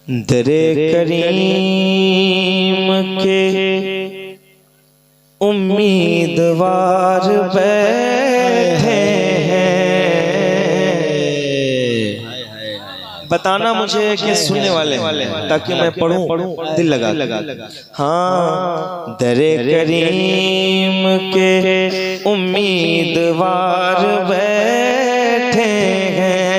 दरे करीम के उम्मीदवार बैठे हैं। बताना मुझे कि सुनने वाले ताकि मैं पढ़ूं दिल लगा। हाँ, दरे करीम के उम्मीदवार बैठे हैं।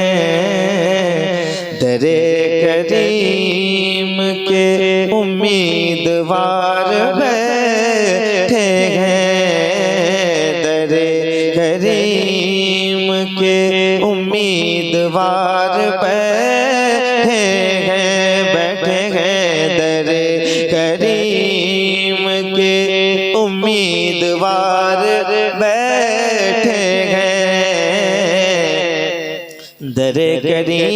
दरे करीम के उम्मीदवार बैठे हैं। दरे करीम के उम्मीदवार बैठे हैं। दरे करीम के उम्मीदवार बैठे हैं। दरे करीम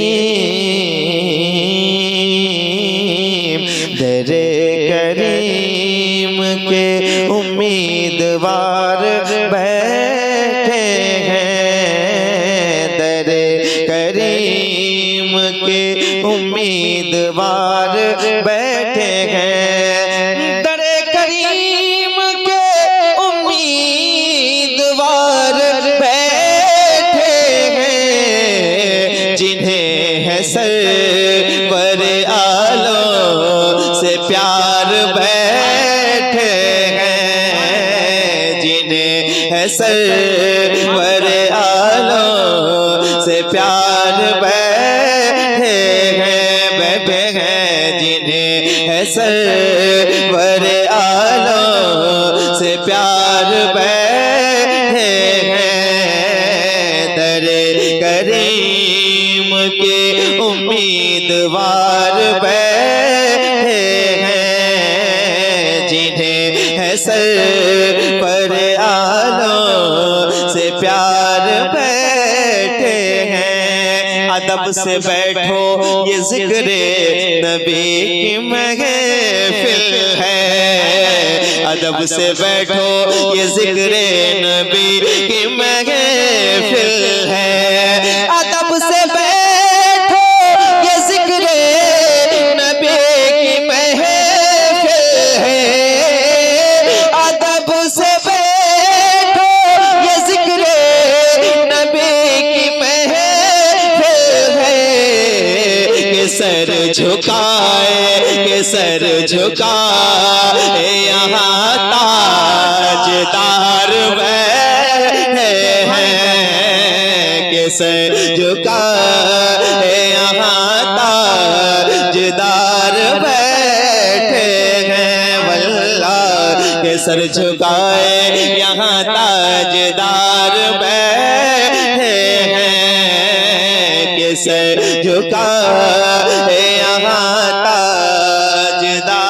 के उम्मीदवार बैठे हैं। दरे करीम के उम्मीदवार बैठे हैं। दरे करीम के उम्मीदवार बैठे हैं। जिन्हें है सरवर आलम से प्यार बैठे हैं। जिन्हें है सरवर आलम से प्यार बैठे हैं। जिन्हें है सरवर आलम से प्यार बैठे हैं। दरे करीम के उम्मीदवार बैठे हैं। जिन्हें है सरवर आलम से प्यार बैठे हैं। अदब से बैठो ये ज़िक्रे नबी की महफिल है। अदब से बैठो ये ज़िक्रे नबी की महफिल है। अदब से बैठो ये ज़िक्रे नबी की महफिल है। अदब से बैठो ये ज़िक्रे नबी की महफिल है। के सर झुकाए यहाँ ताजदार बैठे हैं। के सर झुकाए यहाँ ताजदार बैठे हैं। वल्लाह के सर झुकाए यहाँ ताजदार बैठे हैं। के सर झुकाए यहाँ ताजदार।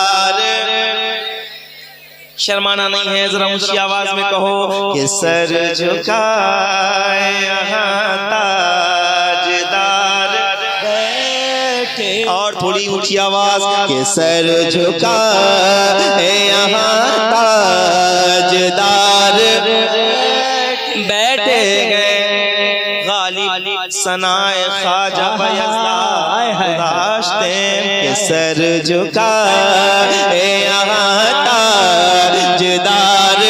शर्माना नहीं है, जरा ऊंची आवाज में कहो कि सर झुकाए यहाँ ताजदार बैठे। और थोड़ी ऊंची आवाज के सर झुकाए यहाँ ताजदार बैठे गए। गालिब सनाए ख्वाजा बयास्ते के सर झुकाए यहाँ ताजदार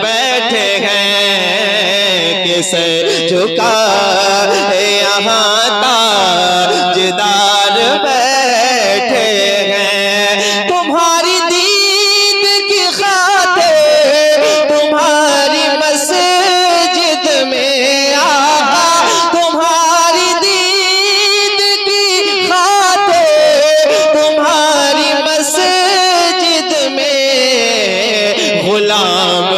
बैठे हैं। के सर झुकाए यहाँ ताजदार बैठे हैं। तुम्हारी दीद की खातिर तुम्हारी मस्जिद में आहा। तुम्हारी दीद की खातिर तुम्हारी मस्जिद में गुलाम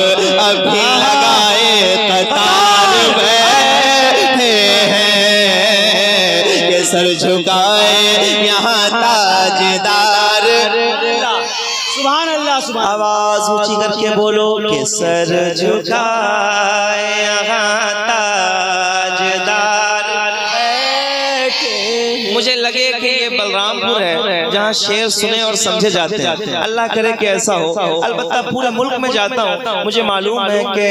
अभी लगाए कतार बैठे हैं। के सर झुकाए यहाँ ताजदार। सुभान अल्लाह, सुभान। आवाज ऊंची करके बोलो के सर झुकाए यहाँ ताजदार बैठे मुझे लगे कि ये बलरामपुर है जहाँ शेर सुने और समझे जाते हैं। अल्लाह करे कि ऐसा हो। अलबत्ता पूरे मुल्क में जाता हूँ, मुझे मालूम है कि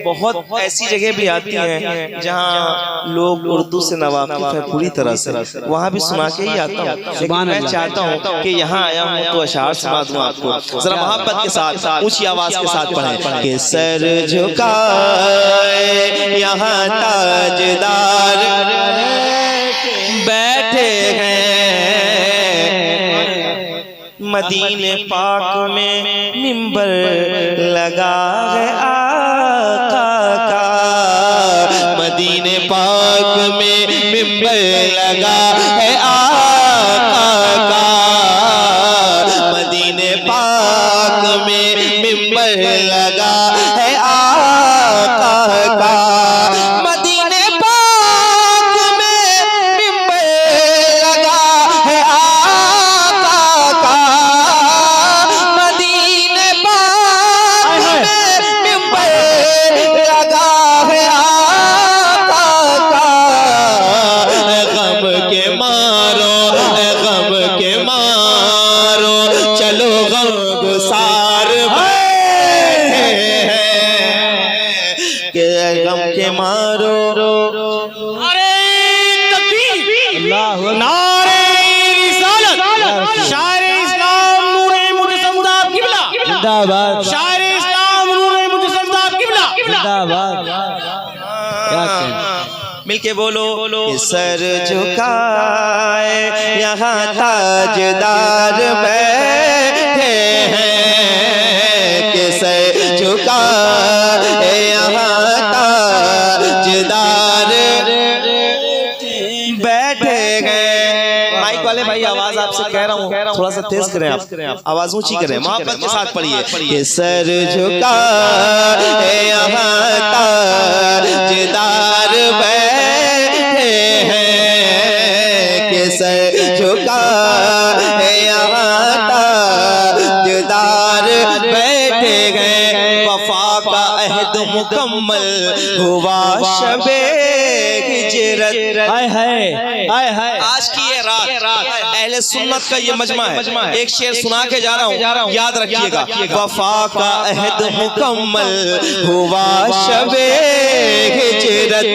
बहुत ऐसी जगह भी आती हैं जहाँ लोग उर्दू से नवाकिफ है पूरी तरह से, वहाँ भी सुना के ही आता हूँ। लेकिन मैं चाहता हूँ कि यहाँ आया हूँ तो अशार सुना दूँ आपको, जरा मोहब्बत के साथ ऊंची आवाज के साथ पढ़ें कि सर झुकाए यहाँ ताजदार बैठे हैं, मदीने पाक में मिंबर लगा है आका का, मदीने पाक में मिंबर लगा है आका का, मदीने पाक में मिंबर लगा है आका का, मदीने पाक में मिंबर लगा है आका का, मदीने पाक में मिंबर लगा है आका का। गम के मारो, गम के मारो, चलो गम गुसार के गम के मारो। अरे तकबीर, नारे रिसालत, शायर इस्लाम नूरे मुजस्सदा किबला जिंदाबाद, शायर इस्लाम नूरे मुजस्सदा किबला जिंदाबाद। क्या कहना, मिलके बोलो कि सर झुकाए यहाँ ताजदार बैठे हैं, कि सर झुकाए यहाँ ताजदार बैठे हैं। माइक वाले भाई आवाज आपसे कह रहा हूँ थोड़ा सा तेज करें, आप आवाज ऊंची करें, मोहब्बत के साथ पढ़िए कि सर झुकाए यहाँ ताजदार बैठे हैं, कि सर झुकाए यहाँ ताजदार बैठे गए। वफा का अहद मुकम्मल हुआ शबे हिजरत। हाय हाय हाय हाय। आज की ये रात अहले सुन्नत का ये मजमा है। एक शेर सुना के जा रहा हूँ, याद रखिएगा। वफा का अहद मुकम्मल हुआ शबे हिजरत,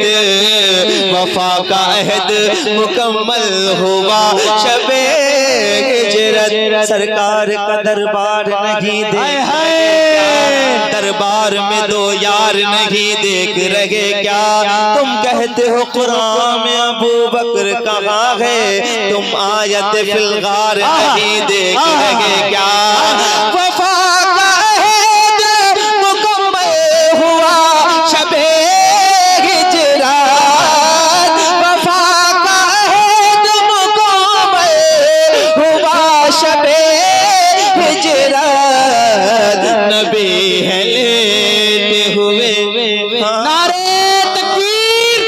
वफा का अहद मुकम्मल हुआ शबे हिजरत। सरकार का दरबार नहीं देख, दरबार में दो यार नहीं देख रहे क्या? तुम कहते हो कुरान में अबू बकर कहाँ है, तुम आयत फिल गार नहीं देख रहे क्या? वफा का अहद मुकम्मल हुआ शबे हिजरत, वफा का अहद मुकम्मल हुआ शबे हिजरत। नबी है लेते हुए नारे तकबीर।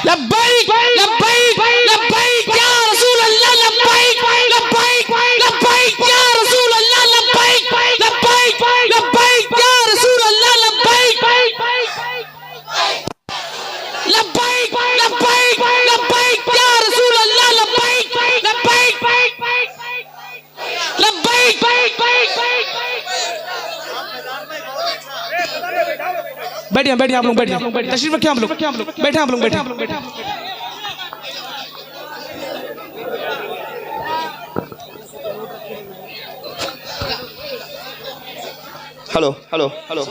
लब्बैक लब्बैक लब्बैक या रसूल अल्लाह, लब्बैक लब्बैक लब्बैक या रसूल अल्लाह, लब्बैक लब्बैक लब्बैक या रसूल अल्लाह, लब्बैक लब्बैक लब्बैक लब्बैक या रसूल अल्लाह, लब्बैक लब्बैक लब्बैक। बैठिए बैठिए आप लोग, बैठिए, तशरीफ रखिए आप लोग, बैठे आप लोग, बैठे। हेलो हेलो हेलो,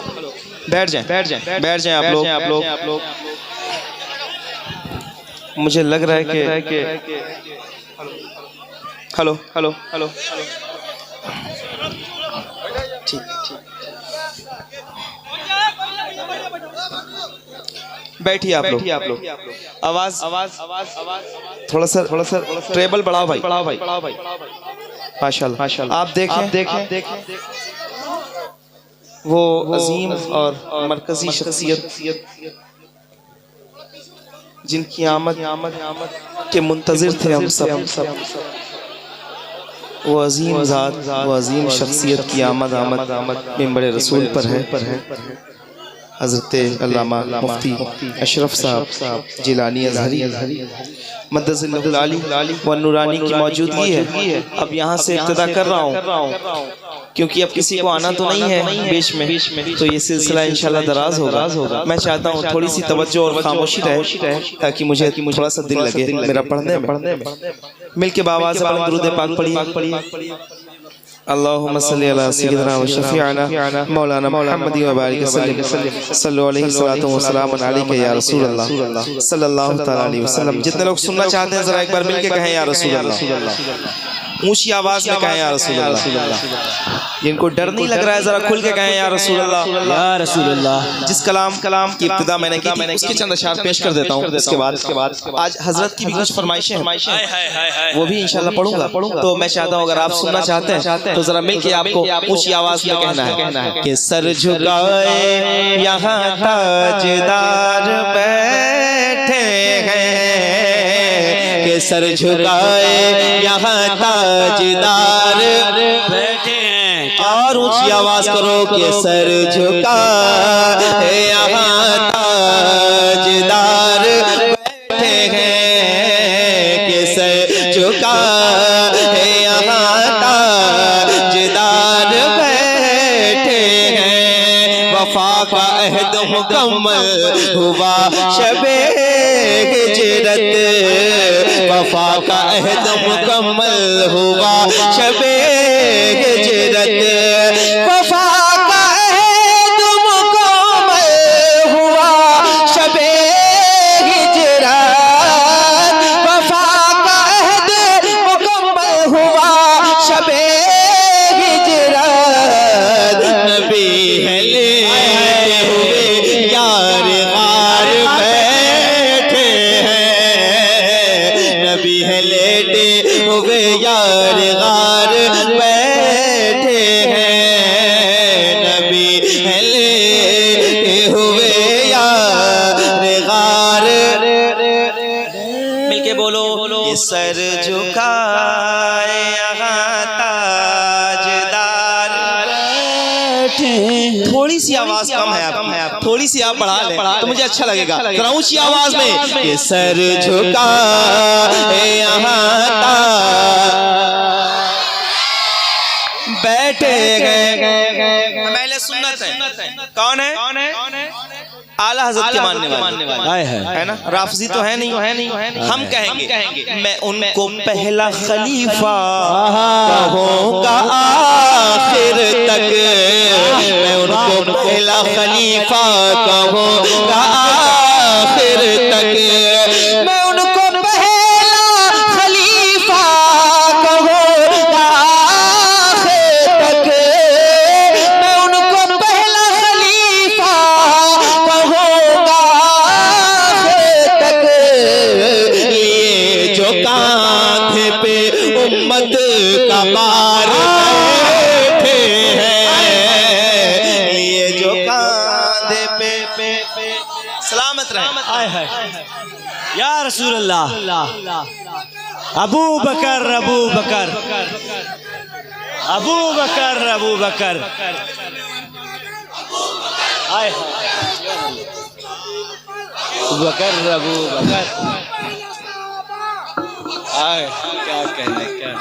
बैठ जाएं बैठ जाएं बैठ जाएं आप लोग। मुझे लग रहा है कि हेलो हेलो हेलो, ठीक ठीक, बैठिए आप लोग। आवाज थोड़ा सा ट्रेबल बढ़ाओ भाई। माशाल्लाह। आप देखें वो अजीम और मरकजी शख्सियत जिनकी आमद के मुंतजिर थे हम सब, वो अजीम ज़ात, वो अजीम शख्सियत की आमद मिंबर रसूल पर है। हज़रत अल्लामा मुफ्ती अशरफ साहब जिलानी अज़हरी मद्दज़िल्लहुल आली व नूरानी की मौजूदगी है। अब यहाँ से इब्तिदा कर रहा हूँ क्योंकि अब किसी को आना तो नहीं है बीच में, तो ये सिलसिला इंशाल्लाह दराज होगा। मैं चाहता हूँ थोड़ी सी तवज्जो और खामोशी रहे ताकि मुझे थोड़ा सा दिल लगे मेरा पढ़ने में। मिल के बावाज़ दुरूद पाक पढ़िए। अल्लाहुम्मा सल्ली अला सय्यिदिना व शफीअना मौलाना मुहम्मद व बारिक वसल्लम सल्लल्लाहु अलैहि सल्लतु व सलाम अलैका या रसूल अल्लाह सल्लल्लाहु तआला अलैहि वसल्लम। जितने लोग सुनना चाहते हैं जरा एक बार मिल के कहें या रसूल अल्लाह, ऊंची आवाज में कहें या रसूल अल्लाह। जिनको डर नहीं लग रहा है जरा खुल के कहें या रसूल अल्लाह, या रसूल अल्लाह। जिस कलाम की इब्तिदा मैंने की थी उसके चंद अशआर पेश कर देता हूँ। इसके बाद आज हजरत की भी कुछ फरमाइशें हैं, वो भी इंशाल्लाह पढ़ूंगा। तो मैं चाहता हूँ अगर आप सुनना चाहते हैं तो जरा मिल के आपको ऊंची आवाज में कहना है कि सर झुकाए यहाँ ताजदार बैठे हैं, कि सर झुकाए यहाँ ताजदार बैठे हैं। और ऊंची आवाज करो कि सर झुकाए यहाँ ताजदार बैठे हैं, कि सर झुकाए यहाँ ताजदार बैठे हैं। वफा का अहद मुकम्मल हुआ शबे हिजरत, वफा का अहद मुकम्मल हुआ शबे हिजरत, वफा का अहद मुकम्मल हुआ शबे हिजरत, वफा का अहद मुकम्मल हुआ शबे हिजरत। नबी है लेटे हुए यार गार बैठे हैं, नबी है लेटे हुए यार गार बैठे हैं, नबी है लेटे हुए यार गार। मिलके बोलो ये सर झुकाए यहाँ ताजदार बैठे। थोड़ी सी आवाज कम है आप थोड़ी सी आप बढ़ा लें तो मुझे अच्छा लगेगा। जरा ऊंची आवाज में ये सर झुकाए यहाँ बैठे गए। पहले सुन्नत है, कौन है? आला हज़रत के मानने वाले है ना, राफजी तो है नहीं। हम कहेंगे मैं उनको पहला खलीफा कहूँगा आखिर तक, मैं उनको पहला खलीफा कहूँगा आखिर तक, मैं उनको पहला खलीफा कहूँगा आखिर तक, मैं उनको पहला खलीफा कहूँगा आखिर तक। ये जो कांधे पे उम्मत का भार बैठे हैं, ये जो कांधे पे सलामत रहे। या रसूल अल्लाह। अबू बकर अबू बकर अबू बकर अबू बकर आय बकर अबू बकर आय क्या कहने क्या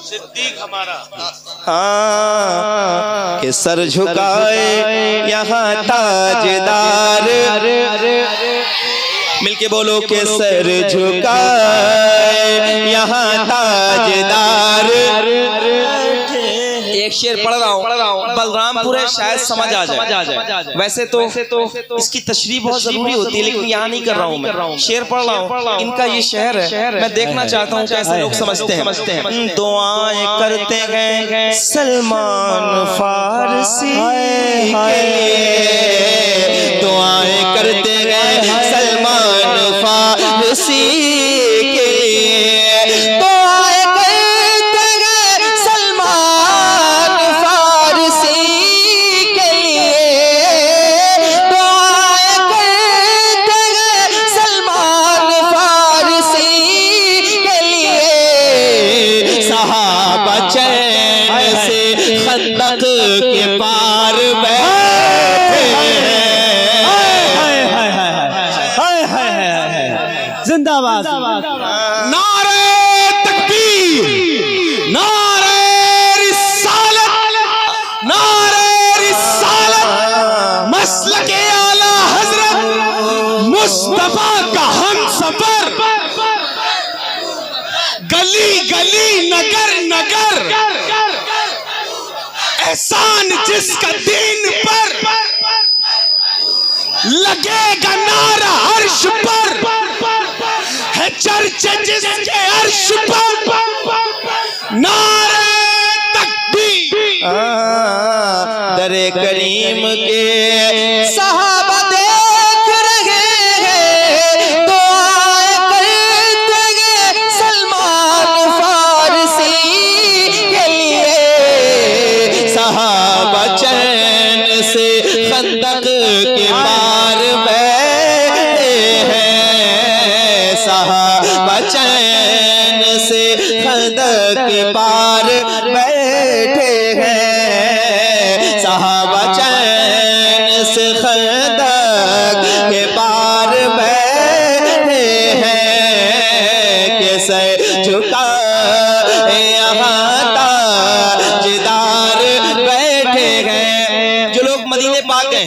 सिद्दीक हमारा। हाँ कि सर झुकाए यहाँ ताजदार, मिलके बोलो कि सर झुकाए यहाँ ताजदार। एक शेर पढ़ रहा हूँ, बलरामपुर है शायद समझ आ जाए। वैसे तो इसकी तशरीह बहुत जरूरी होती है लेकिन यहाँ नहीं कर रहा हूँ मैं। शेर पढ़ रहा हूँ, इनका ये शहर है, मैं देखना चाहता हूँ कैसे लोग समझते हैं। दुआएं करते हैं सलमान फारसी के लिए, दुआएं करते हैं सलमान फारसी के लिए, दुआएं करते हैं सलमान फारसी के लिए, दुआएं करते हैं सलमान फारसी के लिए। सहाबा चैन से खंदक के पार मुस्तफा का हम सफर, गली गली नगर नगर, एहसान जिसका दीन पर, लगेगा नारा अर्श पर, है चर्चा जिसके अर्श पर, नारे तकबीर। दरे करीम के सहाबा देख रहे हैं, दुआएं करते हैं सलमान फारसी के लिए। सहाबा चैन से खंदक के पार बैठे हैं, सहाबा चैन से खंदक के पार बैठे हैं, सहाबा चैन से खंदक के पार बैठे हैं, कि सर झुका यहाँ ताजदार बैठे हैं। जो लोग मदीने पाक गए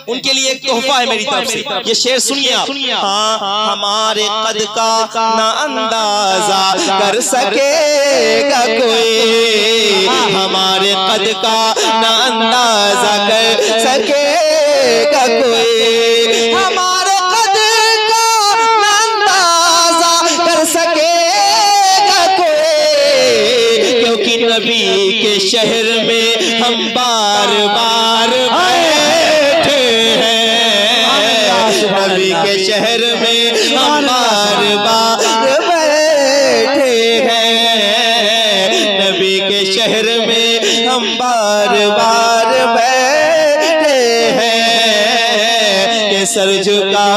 उनके लिए एक तोहफा है मेरी तरफ से, ये शेर सुनिए आप। हाँ, हमारे कद का ना अंदाजा कर सकेगा कोई, हमारे कद का ना अंदाजा कर सकेगा कोई, हमारे कद का ना अंदाजा कर सकेगा कोई, क्योंकि नबी के शहर में हम बार बार बैठे हैं, नबी के शहर में हम बार बार बैठे हैं, नबी के शहर में हम बार बार बैठे हैं, कि सर झुका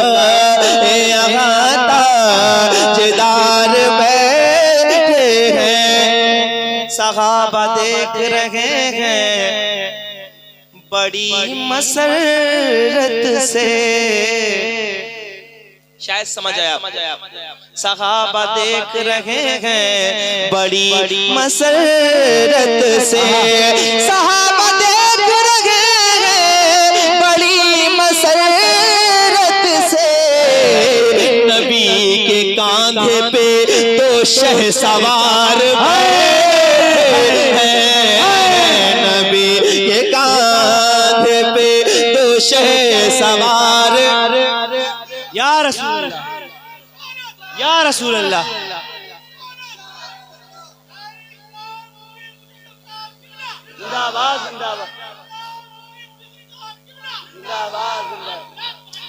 यहाँ ताजदार बैठे हैं। सहाबा देख रहे हैं बड़ी मसरत से, शायद समझ आया। सहाबा देख रहे हैं बड़ी मसरत से, सहाबा देख रहे हैं बड़ी मसरत से, नबी के कांधे पे तो शह सवार हैं, नबी के कांधे पे तो शह सवार। या रसूल अल्लाह, या रसूल अल्लाह। जिंदाबाद जिंदाबाद जिंदाबाद जिंदाबाद।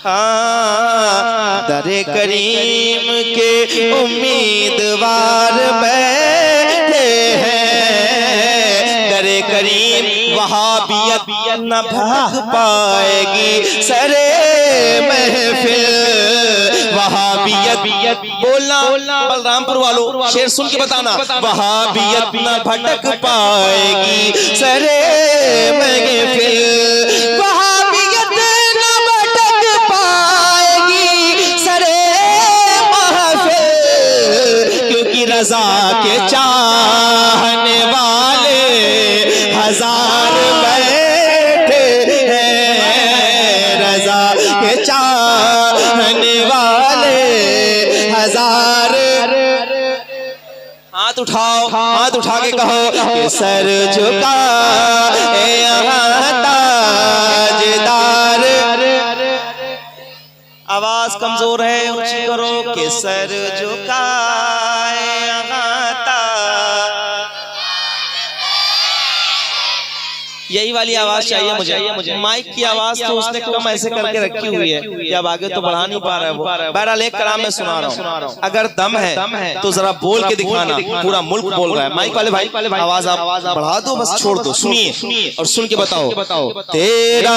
हाँ, दरे करीम के उम्मीदवार बैठे हैं, दरे करीम वहाबियत न भाग पाएगी सरे महफिल, वहाबियत बोलना बलरामपुर वालों, शेर सुन के बताना, वहाबियत न भटक पाएगी सरे महफिल, वहाबियत न भटक पाएगी सरे महफिल, क्योंकि रजा के चाहने वाले हजार बैठे हैं, रजा के चाहने वाले हजार। हाथ उठाओ, हाथ उठा के कहो कि सर झुका यहाँ ताजदार। आवाज कमजोर है, ऊंची करो कि सर झुका यहाँ ताज। यही वाली आवाज चाहिए मुझे। माइक की आवाज तो उसने कम ऐसे करके रखी हुई है कि अब आगे तो बढ़ा नहीं पा रहा है वो। बहरहाल एक कलाम में सुना रहा हूँ, अगर दम है तो जरा बोल के दिखाना, पूरा मुल्क बोल रहा है। माइक वाले भाई आवाज आप बढ़ा दो, बस छोड़ दो, सुनिए और सुन के बताओ। तेरा